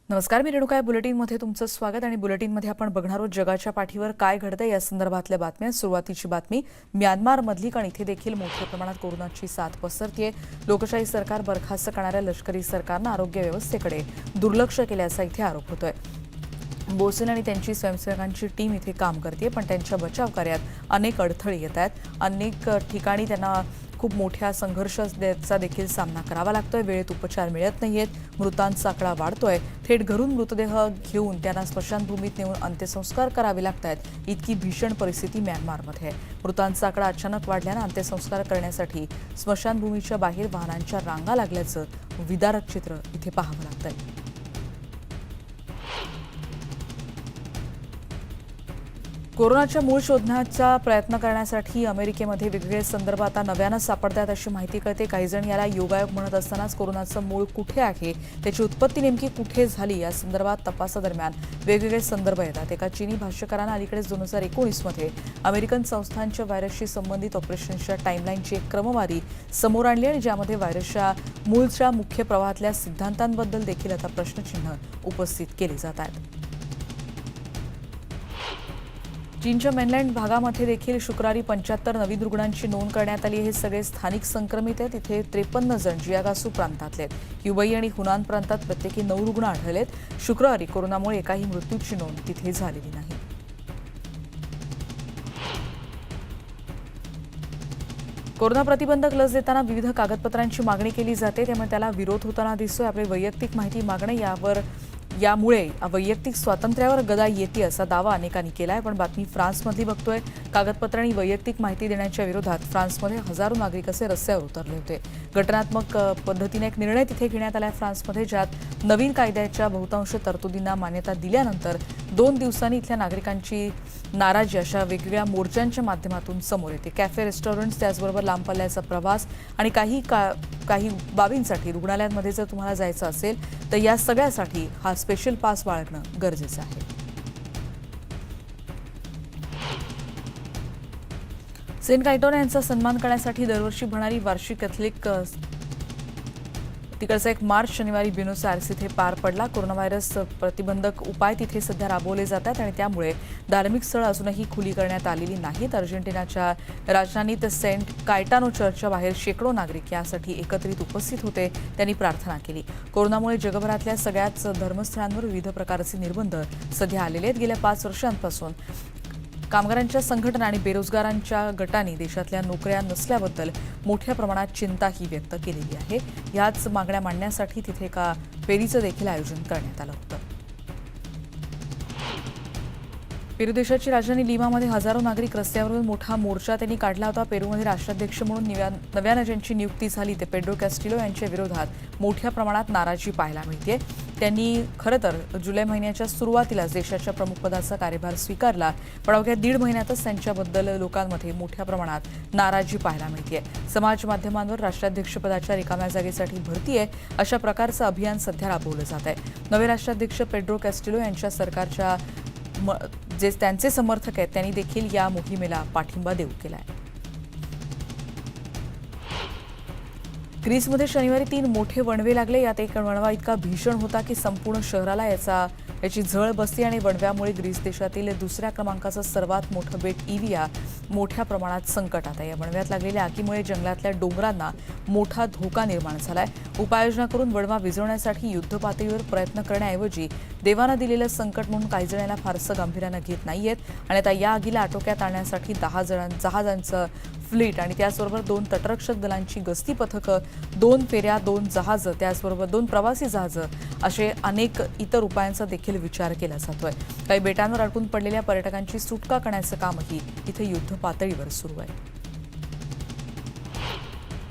नमस्कार, मी रेणुका. बुलेटिनमध्ये तुमचं स्वागत. आणि बुलेटिनमध्ये आपण बघणार आहोत जगाच्या पाठीवर काय घडतंय या संदर्भातल्या बातम्या. सुरुवातीची बातमी म्यानमारमधली, कारण इथे देखील मोठ्या प्रमाणात कोरोनाची साथ पसरतीये. लोकशाही सरकार बरखास्त करणाऱ्या लष्करी सरकारनं आरोग्य व्यवस्थेकडे दुर्लक्ष केल्याचा इथे आरोप होतोय. बोसेन आणि त्यांची स्वयंसेवकांची टीम इथे काम करते, पण त्यांच्या बचाव कार्यात अनेक अडथळे येत आहेत. अनेक ठिकाणी त्यांना खूप मोठ्या संघर्षाचा देखील सामना करावा लागतोय. वेळेत उपचार मिळत नाहीयेत. मृतांचा आकडा वाढतोय. थेट घरून मृतदेह घेऊन त्यांना स्मशानभूमीत नेऊन अंत्यसंस्कार करावे लागतात. इतकी भीषण परिस्थिती म्यानमारमध्ये आहे. मृतांचा आकडा अचानक वाढल्यानं अंत्यसंस्कार करण्यासाठी स्मशानभूमीच्या बाहेर वाहनांच्या रांगा लागल्याचं विदारक चित्र इथे पाहावं लागतंय. कोरोनाच्या मूळ शोधण्याचा प्रयत्न करण्यासाठी अमेरिकेमध्ये वेगवेगळे संदर्भ आता नव्यानं सापडतात अशी माहिती कळते. काही जण याला योगायोग म्हणत असतानाच कोरोनाचं मूळ कुठे आहे, त्याची उत्पत्ती नेमकी कुठे झाली या संदर्भात तपासादरम्यान वेगवेगळे संदर्भ येतात. एका चीनी भाष्यकारानं अलीकडेच 2019मध्ये अमेरिकन संस्थांच्या व्हायरसशी संबंधित ऑपरेशन्सच्या टाईमलाईनची एक क्रमवारी समोर आणली आणि ज्यामध्ये व्हायरसच्या मूळच्या मुख्य प्रवाहातल्या सिद्धांतांबद्दल देखील आता प्रश्नचिन्ह उपस्थित केले जात आहेत. चीनच्या मेनलँड भागामध्ये देखील शुक्रवारी 75 नवीन रुग्णांची नोंद करण्यात आली. हे सगळे स्थानिक संक्रमित आहेत. इथे 53 जण जियागासू प्रांतातले आहेत. ह्युबई आणि हुनान प्रांतात प्रत्येकी 9 रुग्ण आढळलेत. शुक्रवारी कोरोनामुळे एकाही मृत्यूची नोंद तिथे झालेली नाही. कोरोना प्रतिबंधक लस देताना विविध कागदपत्रांची मागणी केली जाते, त्यामुळे त्याला विरोध होताना दिसतोय. आपली वैयक्तिक माहिती मागणं यामुळे वैयक्तिक स्वातंत्र्यावर गदा येते असा दावा अनेकांनी केलाय. पण बातमी फ्रान्समधली बघतोय. कागदपत्र आणि वैयक्तिक माहिती देण्याच्या विरोधात फ्रान्समध्ये हजारो नागरिक असे रस्त्यावर उतरले होते. घटनात्मक पद्धतीने एक निर्णय तिथे घेण्यात आलाय फ्रान्समध्ये, ज्यात नवीन कायद्याच्या बहुतांश तरतुदींना मान्यता दिल्यानंतर 2 दिवसांनी इथल्या नागरिकांची नाराजी अशा वेगवेगळ्या मोर्चांच्या माध्यमातून समोर येते. कॅफे, रेस्टॉरंट्स, त्याचबरोबर लांब पल्ल्याचा प्रवास आणि काही बाबींसाठी रुग्णालयांमध्ये जर तुम्हाला जायचं असेल तर या सगळ्यासाठी हा स्पेशल पास बाळगणं गरजेचं आहे. सेंट कायटोना यांचा सन्मान करण्यासाठी दरवर्षी भरणारी वार्षिक कॅथलिक तिकडचा एक मार्च शनिवारी ब्युनोस आयर्स इथे पार पडला. कोरोना व्हायरस प्रतिबंधक उपाय तिथे सध्या राबवले जातात आणि त्यामुळे धार्मिक स्थळं अजूनही खुली करण्यात आलेली नाहीत. अर्जेंटिनाच्या राजधानीत सेंट कायटानो चर्चच्या बाहेर शेकडो नागरिक यासाठी एकत्रित उपस्थित होते. त्यांनी प्रार्थना केली. कोरोनामुळे जगभरातल्या सगळ्याच धर्मस्थळांवर विविध प्रकारचे निर्बंध सध्या आलेले आहेत. गेल्या 5 वर्षांपासून कामगारांच्या संघटना आणि बेरोजगारांच्या गटांनी देशातल्या नोकऱ्या नसल्याबद्दल मोठ्या प्रमाणात चिंताही व्यक्त केलेली आहे. याच मागण्या मांडण्यासाठी तिथे एका फेरीचं देखील आयोजन करण्यात आलं होतं. पेरू देशाची राजधानी लिमामध्ये हजारो नागरिक रस्त्यावरून मोठा मोर्चा त्यांनी काढला होता. पेरूमध्ये राष्ट्राध्यक्ष म्हणून नव्यानं ज्यांची नियुक्ती झाली ते पेड्रो कॅस्टिलो यांच्या विरोधात मोठ्या प्रमाणात नाराजी पाहायला मिळते. त्यांनी खरं तर जुलै महिन्याच्या सुरुवातीलाच देशाच्या प्रमुखपदाचा कार्यभार स्वीकारला, पण अवघ्या 1.5 महिन्यातच त्यांच्याबद्दल लोकांमध्ये मोठ्या प्रमाणात नाराजी पाहायला मिळते. समाज माध्यमांवर राष्ट्राध्यक्षपदाच्या रिकाम्या जागेसाठी भरती आहे अशा प्रकारचं अभियान सध्या राबवलं जात आहे. नवे राष्ट्राध्यक्ष पेड्रो कॅस्टिलो यांच्या सरकारच्या जे त्यांचे समर्थक आहेत त्यांनी देखील या मोहिमेला पाठिंबा देऊ केलाय. ग्रीसमध्ये शनिवारी 3 मोठे वणवे लागले. यात एक वणवा इतका भीषण होता की संपूर्ण शहराला याची झळ बसली आणि वणव्यामुळे ग्रीस देशातील 2ऱ्या क्रमांकाचं सर्वात मोठं बेट इव्हिया मोठ्या प्रमाणात संकटात आहे. या वणव्यात लागलेल्या आगीमुळे जंगलातल्या डोंगरांना मोठा धोका निर्माण झालाय. उपाययोजना करून वणवा विझवण्यासाठी युद्धपातळीवर प्रयत्न करण्याऐवजी देवानं दिलेलं संकट म्हणून काही जणांना फारसं गांभीर्यानं घेत नाहीयेत आणि आता या आगीला आटोक्यात आणण्यासाठी 10 जहाजांचं फ्लीट आणि त्याचबरोबर 2 तटरक्षक दलांची गस्ती पथकं, 2 फेऱ्या, 2 जहाजं, त्याचबरोबर 2 प्रवासी जहाजं असे अनेक इतर उपायांचा देखील विचार केला जातोय. काही बेटांवर अडकून पडलेल्या पर्यटकांची सुटका करण्याचं कामही इथे युद्ध पातळीवर सुरू आहे.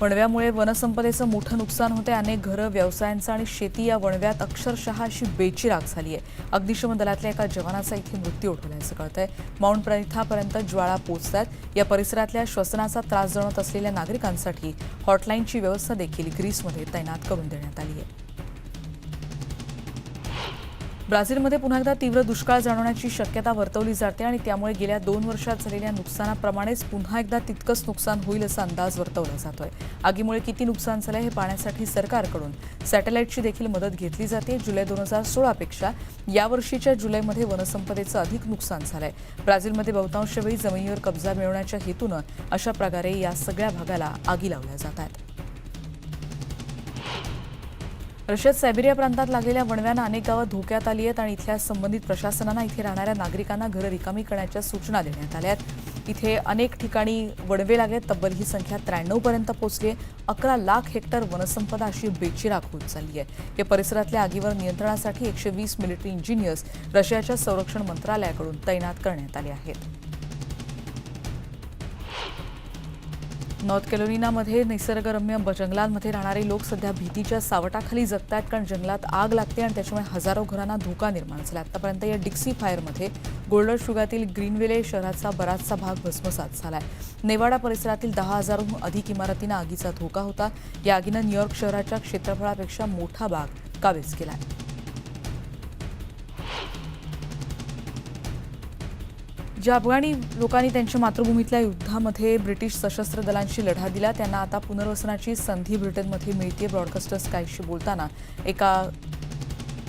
वणव्यामुळे वनसंपदेचं मोठं नुकसान होते. अनेक घरं, व्यवसायांचा आणि शेती या वणव्यात अक्षरशः अशी बेचिराख झाली आहे. अग्निशमन दलातल्या एका जवानाचा इथे मृत्यू ओढवल्याचं कळतंय. माउंट प्रेथापर्यंत ज्वाळा पोहोचतात. या परिसरातल्या श्वसनाचा त्रास जाणवत असलेल्या नागरिकांसाठी हॉटलाईनची व्यवस्था देखील ग्रीसमध्ये तैनात करून देण्यात आली आहे. ब्राझीलमध्ये पुन्हा एकदा तीव्र दुष्काळ जाणवण्याची शक्यता वर्तवली जाते आणि त्यामुळे गेल्या 2 वर्षात झालेल्या नुकसानाप्रमाणेच पुन्हा एकदा तितकंच नुकसान होईल असा अंदाज वर्तवला जातोय. आगीमुळे किती नुकसान झालंय हे पाहण्यासाठी सरकारकडून सॅटेलाईटची देखील मदत घेतली जाते. जुलै 2016 पेक्षा यावर्षीच्या जुलैमध्ये वनसंपदेचं अधिक नुकसान झालंय. ब्राझीलमध्ये बहुतांश वेळी जमिनीवर कब्जा मिळवण्याच्या हेतूनं अशा प्रकारे या सगळ्या भागाला आगी लावल्या जात आहेत. रशियात सायबेरिया प्रांतात लागलेल्या वणव्यानं अनेक गावं धोक्यात आली आहेत आणि इथल्या संबंधित प्रशासनानं इथे राहणाऱ्या नागरिकांना घरं रिकामी करण्याच्या सूचना देण्यात आल्या आहेत. इथे अनेक ठिकाणी वणवे लागलेत. तब्बल ही संख्या 93 पर्यंत पोहोचली आहे. 11 लाख हेक्टर वनसंपदा अशी बेचिराख होत चालली आहे. या परिसरातल्या आगीवर नियंत्रणासाठी 120 मिलिटरी इंजिनियर्स रशियाच्या संरक्षण मंत्रालयाकडून तैनात करण्यात आले आहेत. नॉर्थ कॅरोलिनामध्ये निसर्गरम्य जंगलांमध्ये राहणारे लोक सध्या भीतीच्या सावटाखाली जगतात, कारण जंगलात आग लागते आणि त्याच्यामुळे हजारो घरांना धोका निर्माण झाला. आतापर्यंत या डिक्सी फायरमध्ये गोल्डर शुगातील ग्रीनविले शहराचा बराचसा भाग भस्मसात झालाय. नेवाडा परिसरातील 10,000हून अधिक इमारतींना आगीचा धोका होता. या आगीनं न्यूयॉर्क शहराच्या क्षेत्रफळापेक्षा मोठा भाग काबीज केलाय. ज्या अफगाणी लोकांनी त्यांच्या मातृभूमीतल्या युद्धामध्ये ब्रिटिश सशस्त्र दलांशी लढा दिला त्यांना आता पुनर्वसनाची संधी ब्रिटनमध्ये मिळते. ब्रॉडकास्टर स्कायशी बोलताना एका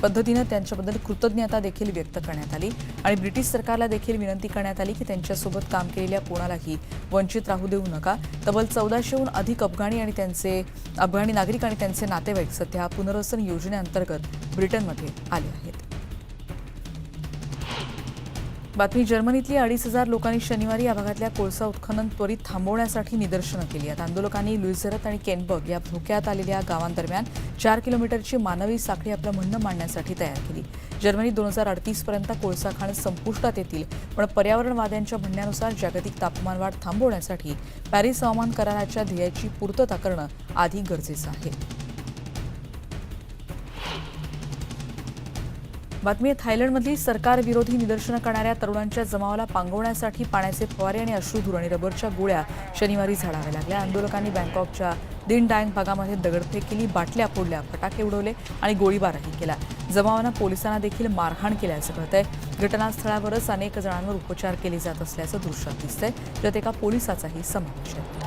पद्धतीनं त्यांच्याबद्दल कृतज्ञता देखील व्यक्त करण्यात आली आणि ब्रिटिश सरकारला देखील विनंती करण्यात आली की त्यांच्यासोबत काम केलेल्या कोणालाही वंचित राहू देऊ नका. तब्बल 1400हून अधिक अफगाणी नागरिक आणि त्यांचे नातेवाईक सध्या पुनर्वसन योजनेअंतर्गत ब्रिटनमध्ये आले आहेत. बातमी जर्मनीतली 2,500 लोकांनी शनिवारी या भागातल्या कोळसा उत्खनन त्वरित थांबवण्यासाठी निदर्शनं केली आहेत. आंदोलकांनी लुईझरत आणि केनबर्ग या धोक्यात आलेल्या गावांदरम्यान 4 किलोमीटरची मानवी साखळी आपलं म्हणणं मांडण्यासाठी तयार केली. जर्मनीत 2038 पर्यंत कोळसा खाणं संपुष्टात येतील, पण पर्यावरणवाद्यांच्या म्हणण्यानुसार जागतिक तापमानवाढ थांबवण्यासाठी पॅरिस हवामान कराराच्या ध्येयाची पूर्तता करणं आधी गरजेचं आहे. बातमी थायलंडमधली सरकारविरोधी निदर्शनं करणाऱ्या तरुणांच्या जमावाला पांगवण्यासाठी पाण्याचे फवारे आणि अश्रुधूर आणि रबरच्या गोळ्या शनिवारी झाडाव्या लागल्या. आंदोलकांनी बँकॉकच्या दिन डांग भागामध्ये दगडफेक केली, बाटल्या फोडल्या, फटाके उडवले आणि गोळीबारही केला. जमावानं पोलिसांना देखील मारहाण केल्याचं कळतंय. घटनास्थळावरच अनेक जणांवर उपचार केले जात असल्याचं दृश्यात दिसतंय, ज्यात एका पोलिसाचाही समावेश आहे.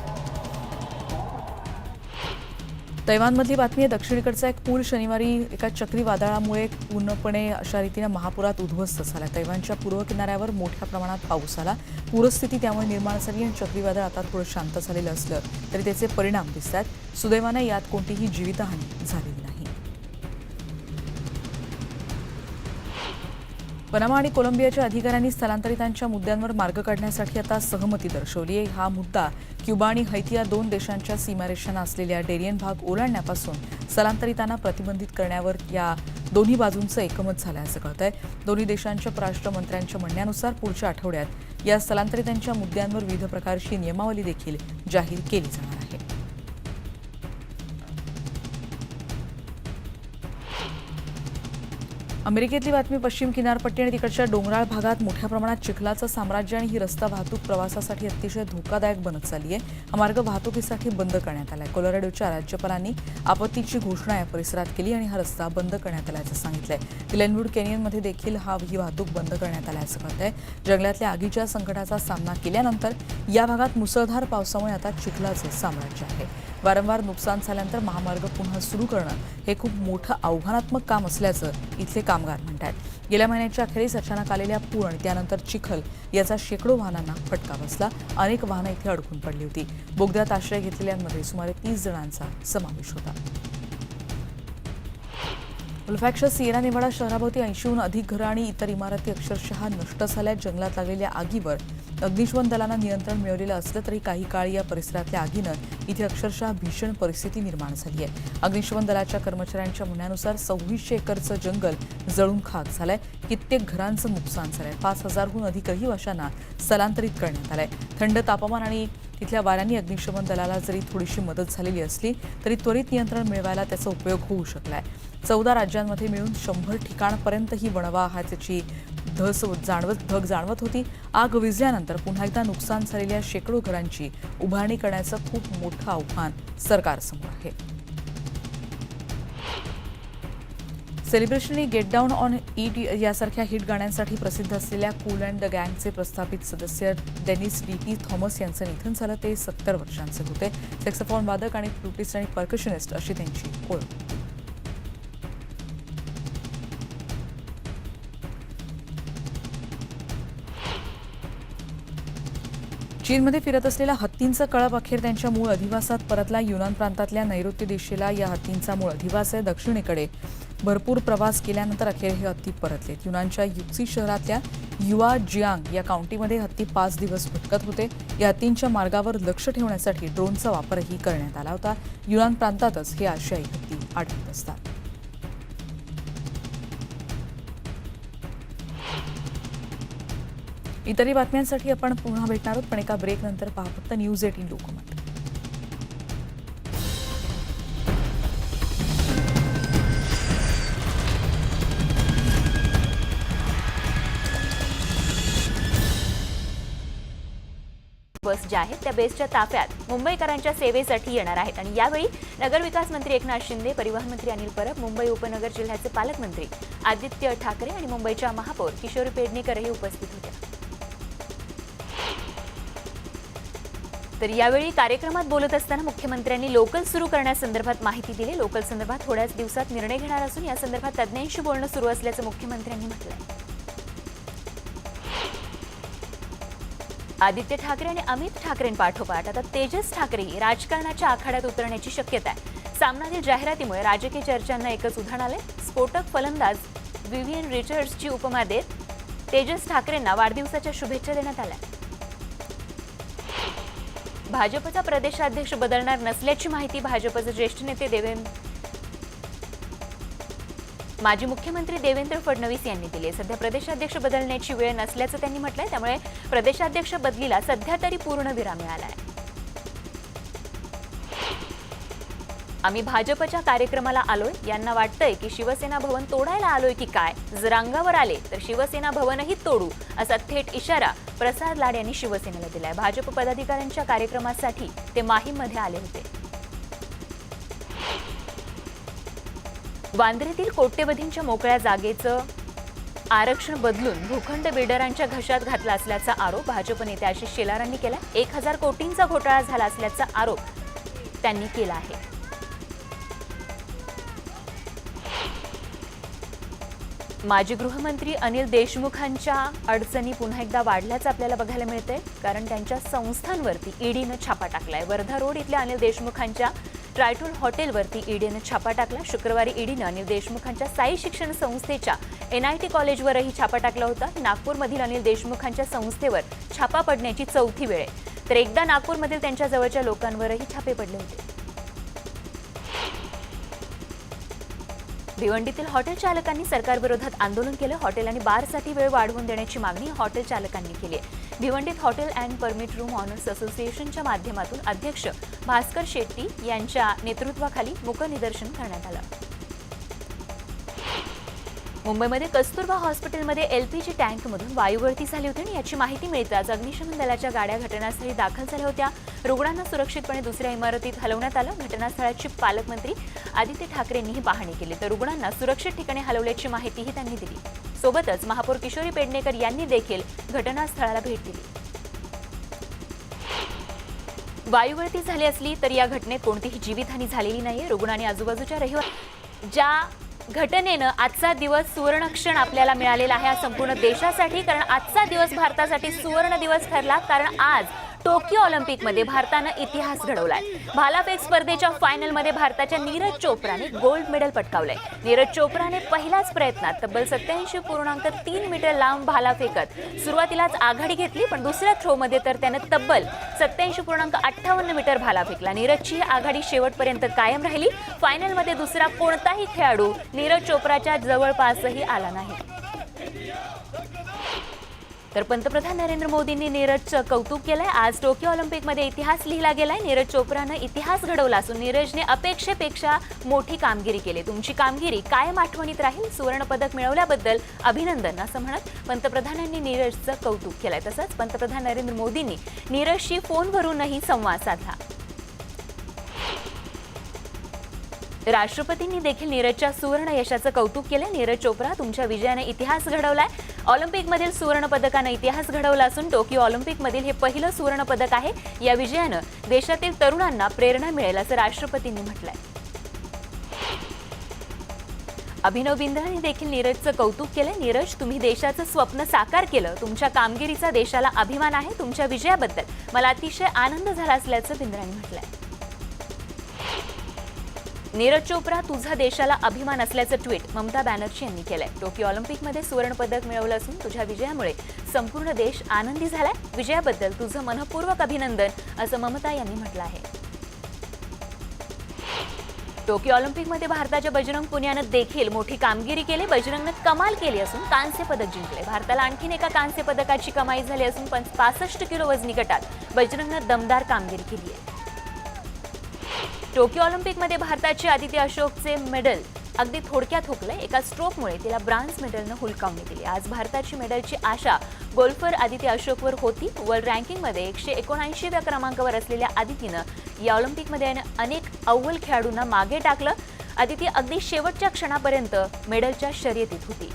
तैवानमधली बातमी आहे. दक्षिणेकडचा एक पूल शनिवारी एका चक्रीवादळामुळे पूर्णपणे अशा रीतीनं महापुरात उद्ध्वस्त झाला. तैवानच्या पूर्व किनाऱ्यावर मोठ्या प्रमाणात पाऊस आला. पूरस्थिती त्यामुळे निर्माण झाली आणि चक्रीवादळ आता थोडं शांत झालेलं असलं तरी त्याचे परिणाम दिसत आहेत. सुदैवाने यात कोणतीही जीवितहानी झालेली नाही. पनामा आणि कोलंबियाच्या अधिकाऱ्यांनी स्थलांतरितांच्या मुद्द्यांवर मार्ग काढण्यासाठी आता सहमती दर्शवली आहे. हा मुद्दा क्युबा आणि हैती या 2 देशांच्या सीमारेषांना असलेल्या डेरियन भाग ओलांडण्यापासून स्थलांतरितांना प्रतिबंधित करण्यावर या दोन्ही बाजूंचं एकमत झाल्याचं कळतंय. दोन्ही देशांच्या परराष्ट्रमंत्र्यांच्या म्हणण्यानुसार पुढच्या आठवड्यात या स्थलांतरितांच्या मुद्द्यांवर विविध प्रकारची नियमावली देखील जाहीर केली जाणार आहे. अमेरिकेतली बातमी पश्चिम किनारपट्टी आणि तिकडच्या डोंगराळ भागात मोठ्या प्रमाणात चिखलाचं साम्राज्य आणि ही रस्ता वाहतूक प्रवासासाठी अतिशय धोकादायक बनत चालली आहे. हा मार्ग वाहतुकीसाठी बंद करण्यात आला आहे. कोलोरॅडोच्या राज्यपालांनी आपत्तीची घोषणा या परिसरात केली आणि हा रस्ता बंद करण्यात आल्याचं सांगितलंय. ग्लेनवूड कॅनियनमध्ये देखील ही वाहतूक बंद करण्यात आल्याचं कळतंय. जंगलातल्या आगीच्या संकटाचा सामना केल्यानंतर या भागात मुसळधार पावसामुळे आता चिखलाचं साम्राज्य आहे. वारंवार नुकसान झाल्यानंतर महामार्ग पुन्हा सुरू करणं हे खूप मोठं आव्हानात्मक काम असल्याचं इथले कामगार म्हणतात. गेल्या महिन्याच्या अखेरीस अचानक आलेल्या पूर आणि त्यानंतर चिखल याचा शेकडो वाहनांना फटका बसला. अनेक वाहनं इथे अडकून पडली होती. बोगद्यात आश्रय घेतलेल्यांमध्ये सुमारे 30 जणांचा समावेश होता. उल्फॅक्सच्या सिएरा नेवाडा शहराभोवती 80हून अधिक घरं आणि इतर इमारती अक्षरशः नष्ट झाल्या. जंगलात लागलेल्या आगीवर अग्निशमन दलानं नियंत्रण मिळवलेलं असलं तरी काही काळ या परिसरातल्या आगीनं इथे अक्षरशः भीषण परिस्थिती निर्माण झाली आहे. अग्निशमन दलाच्या कर्मचाऱ्यांच्या म्हणण्यानुसार 2600 एकरचं जंगल जळून खाक झालंय. कित्येक घरांचं नुकसान झालंय. 5000हून अधिक रहिवाशांना स्थलांतरित करण्यात आलंय. थंड तापमान आणि तिथल्या वाऱ्यांनी अग्निशमन दलाला जरी थोडीशी मदत झालेली असली तरी त्वरित नियंत्रण मिळवायला त्याचा उपयोग होऊ शकलाय. 14 राज्यांमध्ये मिळून 100 ठिकाणांपर्यंत ही वणवा हा त्याची धग जाणवत होती. आग विझल्यानंतर पुन्हा एकदा नुकसान झालेल्या शेकडो घरांची उभारणी करण्याचं खूप मोठं आव्हान सरकारसमोर आहे. सेलिब्रेशन आणि गेट डाऊन ऑन इट यासारख्या हिट गाण्यांसाठी प्रसिद्ध असलेल्या कूल अँड द गँगचे प्रस्थापित सदस्य डेनिस डी.टी. थॉमस यांचं निधन झालं. ते 70 वर्षांचे होते. सॅक्सोफोन वादक आणि फ्लुटिस्ट आणि पर्कशनिस्ट अशी त्यांची ओळख. चीनमध्ये फिरत असलेला हत्तींचा कळप अखेर त्यांच्या मूळ अधिवासात परतला. युनान प्रांतातल्या नैऋत्य दिशेला या हत्तींचा मूळ अधिवास आहे. दक्षिणेकडे भरपूर प्रवास केल्यानंतर अखेर हे हत्ती परतलेत. युनानच्या युक्सी शहरातल्या युआ जियांग या काउंटीमध्ये हत्ती 5 दिवस भटकत होते. या हत्तींच्या मार्गावर लक्ष ठेवण्यासाठी ड्रोनचा वापरही करण्यात आला होता. युनान प्रांतातच हे आशियाई हत्ती आढळत असतात. इतरही बातम्यांसाठी आपण पुन्हा भेटणार आहोत, पण एका ब्रेकनंतर पहा फक्त न्यूज 18 लोकमत. बस ज्या आहेत त्या बेस्टच्या ताफ्यात मुंबईकरांच्या सेवेसाठी येणार आहेत आणि यावेळी नगरविकास मंत्री एकनाथ शिंदे, परिवहन मंत्री अनिल परब, मुंबई उपनगर जिल्ह्याचे पालकमंत्री आदित्य ठाकरे आणि मुंबईच्या महापौर किशोरी पेडणेकरही उपस्थित होत्या. तर यावेळी कार्यक्रमात बोलत असताना मुख्यमंत्र्यांनी लोकल सुरू करण्यासंदर्भात माहिती दिली. लोकल संदर्भात थोड्याच दिवसात निर्णय घेणार असून या संदर्भात तज्ज्ञांशी बोलणं सुरू असल्याचं मुख्यमंत्र्यांनी म्हटलंय. आदित्य ठाकरे आणि अमित ठाकरेंपाठोपाठ आता तेजस ठाकरेही राजकारणाच्या आखाड्यात उतरण्याची शक्यता आहे. सामनातील जाहिरातीमुळे राजकीय चर्चांना एकच उधाण आले. स्फोटक फलंदाज विवियन रिचर्ड्सची उपमा देत तेजस ठाकरेंना वाढदिवसाच्या शुभेच्छा देण्यात आल्या. भाजपचा प्रदेशाध्यक्ष बदलणार नसल्याची माहिती भाजपचे ज्येष्ठ नेते माजी मुख्यमंत्री देवेंद्र फडणवीस यांनी दिली आहे. सध्या प्रदेशाध्यक्ष बदलण्याची वेळ नसल्याचं त्यांनी म्हटलंय. त्यामुळे प्रदेशाध्यक्ष बदलीला सध्या तरी पूर्णविराम मिळाला आहे. आम्ही भाजपच्या कार्यक्रमाला आलोय. यांना वाटतंय की शिवसेना भवन तोडायला आलोय की काय. जर अंगावर आले तर शिवसेना भवनही तोडू, असा थेट इशारा प्रसाद लाड यांनी शिवसेनेला दिलाय. भाजप पदाधिकाऱ्यांच्या कार्यक्रमासाठी ते माहीममध्ये आले होते. वांद्र्यातील कोट्यवधींच्या मोकळ्या जागेचं आरक्षण बदलून भूखंड बिल्डरांच्या घशात घातला असल्याचा आरोप भाजप नेते आशिष शेलारांनी केला. 1000 कोटींचा घोटाळा झाला असल्याचा आरोप त्यांनी केला आहे. माजी गृहमंत्री अनिल देशमुखांच्या अडचणी पुन्हा एकदा वाढल्याचं आपल्याला बघायला मिळतंय. कारण त्यांच्या संस्थांवरती ईडीनं छापा टाकलाय. वर्धा रोड इथल्या अनिल देशमुखांच्या ट्रायटूल हॉटेलवरती ईडीनं छापा टाकला. शुक्रवारी ईडीनं अनिल देशमुखांच्या साई शिक्षण संस्थेच्या NIT कॉलेजवरही छापा टाकला होता. नागपूरमधील अनिल देशमुखांच्या संस्थेवर छापा पडण्याची 4थी वेळ आहे. तर एकदा नागपूरमधील त्यांच्या जवळच्या लोकांवरही छापे पडले होते. भिवंडीतील हॉटेल चालकांनी सरकारविरोधात आंदोलन केलं. हॉटेल आणि बारसाठी वेळ वाढवून देण्याची मागणी हॉटेल चालकांनी केली आहे. भिवंडीत hotel and permit room owners असोसिएशनच्या माध्यमातून अध्यक्ष भास्कर शेट्टी यांच्या नेतृत्वाखाली मूक निदर्शन करण्यात आलं. मुंबईमध्ये कस्तुरबा हॉस्पिटलमध्ये LPG टँकमधून वायुगळती झाली होती आणि याची माहिती मिळताच अग्निशमन दलाच्या गाड्या घटनास्थळी दाखल झाल्या होत्या. रुग्णांना सुरक्षितपणे दुसऱ्या इमारतीत हलवण्यात आलं. घटनास्थळाची पालकमंत्री आदित्य ठाकरेंनीही पाहणी केली. तर रुग्णांना सुरक्षित ठिकाणी हलवल्याची माहितीही त्यांनी दिली. सोबतच महापौर किशोरी पेडणेकर यांनी देखील घटनास्थळाला भेट दिली. वायुगळती झाली असली तरी या घटनेत कोणतीही जीवितहानी झालेली नाहीये. रुग्ण आणि आजूबाजूच्या रहिवासी ज्या घटनेनं आजचा दिवस सुवर्णक्षण आपल्याला मिळालेला आहे संपूर्ण देशासाठी. कारण आजचा दिवस भारतासाठी सुवर्ण दिवस ठरला. कारण आज टोकियो ऑलिम्पिकमध्ये भारतानं इतिहास घडवलाय. भालाफेक स्पर्धेच्या फायनलमध्ये भारताच्या नीरज चोप्राने गोल्ड मेडल पटकावलंय. नीरज चोप्राने पहिल्याच प्रयत्नात तब्बल 87.3 मीटर लांब भाला फेकत सुरुवातीलाच आघाडी घेतली. पण दुसऱ्या थ्रोमध्ये तर त्यानं तब्बल 87.58 मीटर भाला फेकला. नीरजची आघाडी शेवटपर्यंत कायम राहिली. फायनलमध्ये दुसरा कोणताही खेळाडू नीरज चोप्राच्या जवळपासही आला नाही. तर पंतप्रधान नरेंद्र मोदींनी नीरजचं कौतुक केलंय. आज टोकियो ऑलिम्पिकमध्ये इतिहास लिहिला गेलाय. नीरज चोप्रानं इतिहास घडवला असून नीरजने अपेक्षेपेक्षा मोठी कामगिरी केली. तुमची कामगिरी कायम आठवणीत राहील. सुवर्ण पदक मिळवल्याबद्दल अभिनंदन असं म्हणत पंतप्रधानांनी नीरजचं कौतुक केलंय. तसंच पंतप्रधान नरेंद्र मोदींनी नीरजशी फोनवरूनही संवाद साधला. राष्ट्रपतींनी देखील नीरजच्या सुवर्ण यशाचं कौतुक केलं. नीरज चोप्रा, तुमच्या विजयाने इतिहास घडवलाय. ऑलिम्पिकमधील सुवर्ण पदकानं इतिहास घडवला असून टोकियो ऑलिम्पिकमधील हे पहिलं सुवर्ण पदक आहे. या विजयानं देशातील तरुणांना प्रेरणा मिळेल असं राष्ट्रपतींनी म्हटलंय. अभिनव बिंद्राने देखील नीरजचं कौतुक केलं. नीरज, तुम्ही देशाचं स्वप्न साकार केलं. तुमच्या कामगिरीचा देशाला अभिमान आहे. तुमच्या विजयाबद्दल मला अतिशय आनंद झाला असल्याचं बिंद्राने म्हटलंय. नीरज चोप्रा, तुझा देशाला अभिमान असल्याचं ट्विट ममता बॅनर्जी यांनी केलंय. टोकियो ऑलिम्पिकमध्ये सुवर्ण पदक मिळवलं असून तुझ्या विजयामुळे संपूर्ण देश आनंदी झालाय. विजयाबद्दल तुझं मनःपूर्वक अभिनंदन असं ममता यांनी म्हटलं आहे. टोकियो ऑलिम्पिकमध्ये भारताच्या बजरंग पुनियानं देखील मोठी कामगिरी केली. बजरंगनं कमाल केली असून कांस्य पदक जिंकले. भारताला आणखीन एका कांस्य पदकाची कमाई झाली असून 65 किलो वजनी गटात बजरंगनं दमदार कामगिरी केली आहे. टोकियो ऑलिम्पिकमध्ये भारताचे आदिती अशोकचे मेडल अगदी थोडक्यात हुकले. एका स्ट्रोकमुळे तिला ब्रॉन्झ मेडलनं हुलकावणी दिली. आज भारताची मेडलची आशा गोल्फर आदिती अशोकवर होती. वर्ल्ड रँकिंगमध्ये 179व्या क्रमांकावर असलेल्या आदितीनं या ऑलिम्पिकमध्ये अनेक अव्वल खेळाडूंना मागे टाकलं. आदिती अगदी शेवटच्या क्षणापर्यंत मेडलच्या शर्यतीत होती.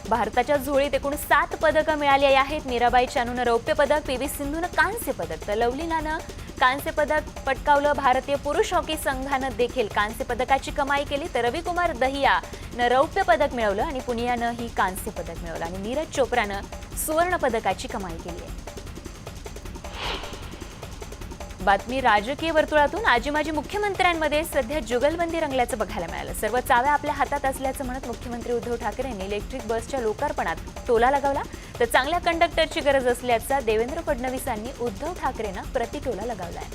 भारताच्या झोळीत एकूण 7 पदकं मिळाली आहेत. मीराबाई चानूनं रौप्य पदक, पीव्ही सिंधूनं कांस्य पदक तर लवलीनानं कांस्य पदक पटकावलं. भारतीय पुरुष हॉकी संघानं देखील कांस्य पदकाची कमाई केली. तर रविकुमार दहियानं रौप्य पदक मिळवलं आणि पुनियानं ही कांस्य पदक मिळवलं आणि नीरज चोप्रानं सुवर्ण पदकाची कमाई केली आहे. बातमी राजकीय वर्तुळातून. आजी माजी मुख्यमंत्र्यांमध्ये सध्या जुगलबंदी रंगल्याचं बघायला मिळालं. सर्व चाव्या आपल्या हातात असल्याचं म्हणत मुख्यमंत्री उद्धव ठाकरे यांनी इलेक्ट्रिक बसच्या लोकार्पणात टोला लगावला. तर चांगल्या कंडक्टरची गरज असल्याचा देवेंद्र फडणवीसांनी उद्धव ठाकरेंना प्रतिटोला लगावलाय.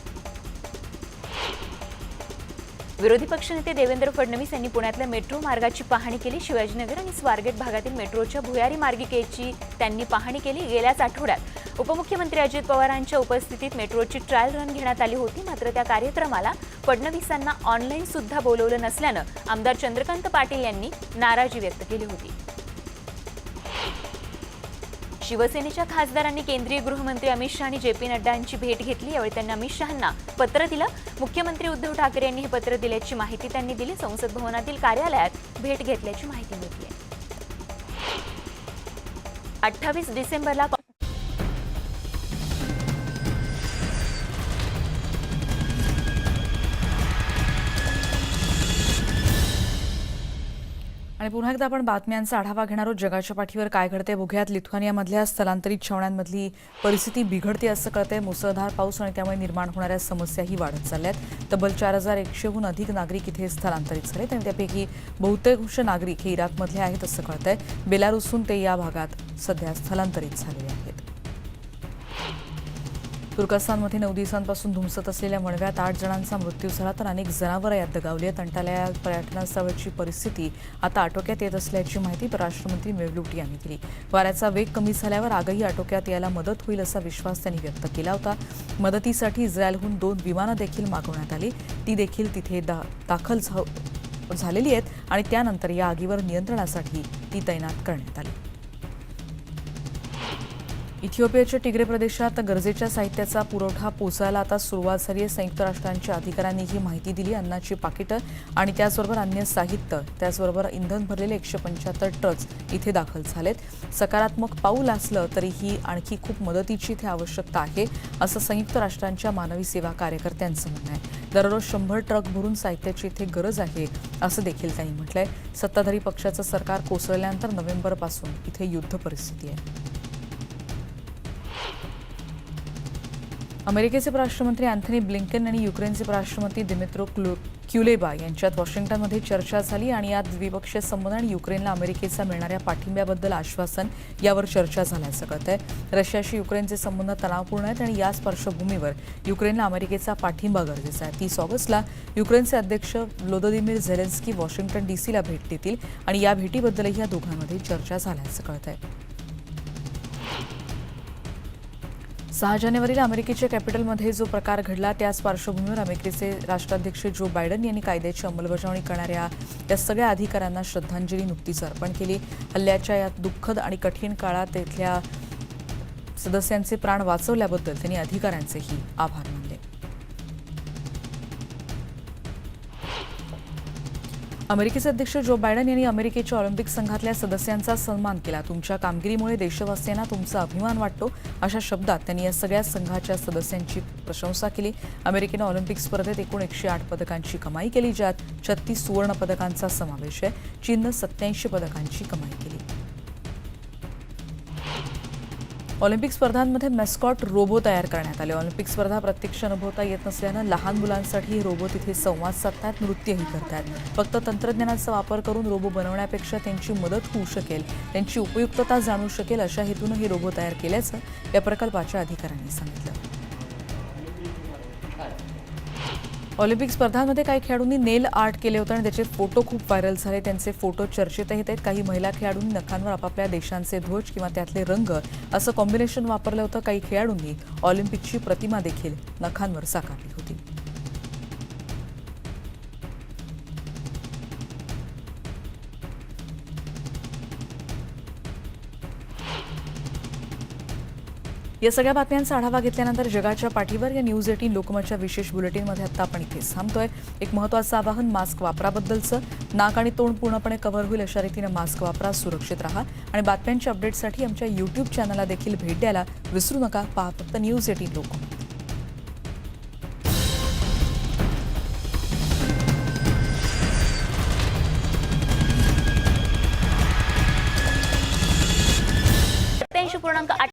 विरोधी पक्षनेते देवेंद्र फडणवीस यांनी पुण्यातल्या मेट्रो मार्गाची पाहणी केली. शिवाजीनगर आणि स्वारगेट भागातील मेट्रोच्या भुयारी मार्गिकेची त्यांनी पाहणी केली. गेल्याच आठवड्यात उपमुख्यमंत्री अजित पवारांच्या उपस्थितीत मेट्रोची ट्रायल रन घेण्यात आली होती. मात्र त्या कार्यक्रमाला फडणवीसांना ऑनलाईन सुद्धा बोलवलं नसल्यानं आमदार चंद्रकांत पाटील यांनी नाराजी व्यक्त केली होती. शिवसेनेच्या खासदारांनी केंद्रीय गृहमंत्री अमित शहा आणि जे पी नड्डा यांची भेट घेतली. यावेळी त्यांनी अमित शहांना पत्र दिलं. मुख्यमंत्री उद्धव ठाकरे यांनी हे पत्र दिल्याची माहिती त्यांनी दिली. संसद भवनातील कार्यालयात भेट घेतल्याची माहिती मिळते. 28 डिसेंबरला आणि पुन्हा एकदा आपण बातम्यांचा आढावा घेणार आहोत. जगाच्या पाठीवर काय घडते बघूयात. लिथुआनियामधल्या स्थलांतरित छावण्यांमधली परिस्थिती बिघडते असं कळतंय. मुसळधार पाऊस आणि त्यामुळे निर्माण होणाऱ्या समस्याही वाढत चालल्या आहेत. तब्बल 4100हून अधिक नागरिक इथे स्थलांतरित झालेत आणि त्यापैकी बहुतांश नागरिक हे इराकमधले आहेत असं कळतंय. बेलारूसहून ते या भागात सध्या स्थलांतरित झालेले आहेत. तुर्कस्तानमध्ये 9 दिवसांपासून धुमसत असलेल्या वणव्यात 8 जणांचा मृत्यू झाला तर अनेक जनावरं यात दगावली आहेत. तंटाल्या पर्यटनस्थळाची परिस्थिती आता आटोक्यात येत असल्याची माहिती परराष्ट्रमंत्री मेवलूट यांनी दिली. वाऱ्याचा वेग कमी झाल्यावर आगही आटोक्यात यायला मदत होईल असा विश्वास त्यांनी व्यक्त केला होता. मदतीसाठी इस्रायलहून 2 विमानं देखील मागवण्यात आली. ती देखील तिथे दाखल झालेली आहेत आणि त्यानंतर या आगीवर नियंत्रणासाठी ती तैनात करण्यात आली. इथिओपियाच्या टिग्रे प्रदेशात गरजेच्या साहित्याचा पुरवठा पोचायला आता सुरुवात झाली आहे. संयुक्त राष्ट्रांच्या अधिकाऱ्यांनी ही माहिती दिली. अन्नाची पाकिटं आणि त्याचबरोबर अन्य साहित्य त्याचबरोबर इंधन भरलेले 175 ट्रक्स इथे दाखल झालेत. सकारात्मक पाऊल असलं तरीही आणखी खूप मदतीची इथे आवश्यकता आहे असं संयुक्त राष्ट्रांच्या मानवी सेवा कार्यकर्त्यांचं म्हणणं आहे. दररोज 100 ट्रक भरून साहित्याची इथे गरज आहे असं देखील त्यांनी म्हटलंय. सत्ताधारी पक्षाचं सरकार कोसळल्यानंतर नोव्हेंबरपासून इथे युद्ध परिस्थिती आहे. अमेरिकेचे परराष्ट्रमंत्री अँथनी ब्लिंकन आणि युक्रेनचे परराष्ट्रमंत्री दिमित्रो क्युलेबा यांच्यात वॉशिंग्टनमध्ये चर्चा झाली आणि यात द्विपक्षीय संबंध आणि युक्रेनला अमेरिकेचा मिळणाऱ्या पाठिंब्याबद्दल आश्वासन यावर चर्चा झाल्याचं कळतंय. रशियाशी युक्रेनचे संबंध तणावपूर्ण आहेत आणि याच पार्श्वभूमीवर युक्रेनला अमेरिकेचा पाठिंबा गरजेचा आहे. 30 ऑगस्टला युक्रेनचे अध्यक्ष व्लोदिमीर झेलेन्स्की वॉशिंग्टन डीसीला भेट देतील आणि या भेटीबद्दलही या दोघांमध्ये चर्चा झाल्याचं कळतंय. 6 जानेवारीला अमेरिकेच्या कॅपिटलमध्ये जो प्रकार घडला त्याच पार्श्वभूमीवर अमेरिकेचे राष्ट्राध्यक्ष जो बायडन यांनी कायद्याची अंमलबजावणी करणाऱ्या या सगळ्या अधिकाऱ्यांना श्रद्धांजली नुकतीच अर्पण केली. हल्ल्याच्या या दुःखद आणि कठीण काळात तिथल्या सदस्यांचे प्राण वाचवल्याबद्दल त्यांनी अधिकाऱ्यांचेही आभार मानले. अमेरिकेचे अध्यक्ष जो बायडन यांनी अमेरिकेच्या ऑलिम्पिक संघातल्या सदस्यांचा सन्मान केला. तुमच्या कामगिरीमुळे देशवासियांना तुमचा अभिमान वाटतो, अशा शब्दात त्यांनी या सगळ्या संघाच्या सदस्यांची प्रशंसा केली. अमेरिकेनं ऑलिम्पिक स्पर्धेत एकूण 108 पदकांची कमाई केली, ज्यात 36 सुवर्ण पदकांचा समावेश आहे. चीननं 87 पदकांची कमाई केली. ऑलिम्पिक स्पर्धांमध्ये मॅस्कॉट रोबो तयार करण्यात आले. ऑलिम्पिक स्पर्धा प्रत्यक्ष अनुभवता येत नसल्यानं लहान मुलांसाठी हे रोबो तिथे संवाद साधतात, नृत्यही करतात. फक्त तंत्रज्ञानाचा वापर करून रोबो बनवण्यापेक्षा त्यांची मदत होऊ शकेल, त्यांची उपयुक्तता जाणू शकेल अशा हेतूनं हे रोबो तयार केल्याचं या प्रकल्पाच्या अधिकाऱ्यांनी सांगितलं. ऑलिम्पिक स्पर्धांमध्ये काही खेळाडूंनी नेल आर्ट केले होते आणि त्याचे फोटो खूप व्हायरल झाले. त्यांचे फोटो चर्चेतही आहेत. काही महिला खेळाडूंनी नखांवर आपापल्या देशांचे ध्वज किंवा त्यातले रंग असं कॉम्बिनेशन वापरलं होतं. काही खेळाडूंनी ऑलिम्पिकची प्रतिमा देखील नखांवर साकारली होती. या सगळ्या बातम्यांचा आढावा घेतल्यानंतर जगाच्या पाठीवर या न्यूज 18 लोकमतच्या विशेष बुलेटिनमध्ये आता आपण इथेच थांबतोय. एक महत्त्वाचं आवाहन मास्क वापराबद्दलचं. नाक आणि तोंड पूर्णपणे कव्हर होईल अशा रीतीनं मास्क वापरा, सुरक्षित राहा आणि बातम्यांच्या अपडेटसाठी आमच्या यूट्यूब चॅनलला देखील भेट द्यायला विसरू नका. पहा फक्त न्यूज 18 लोकमत. .8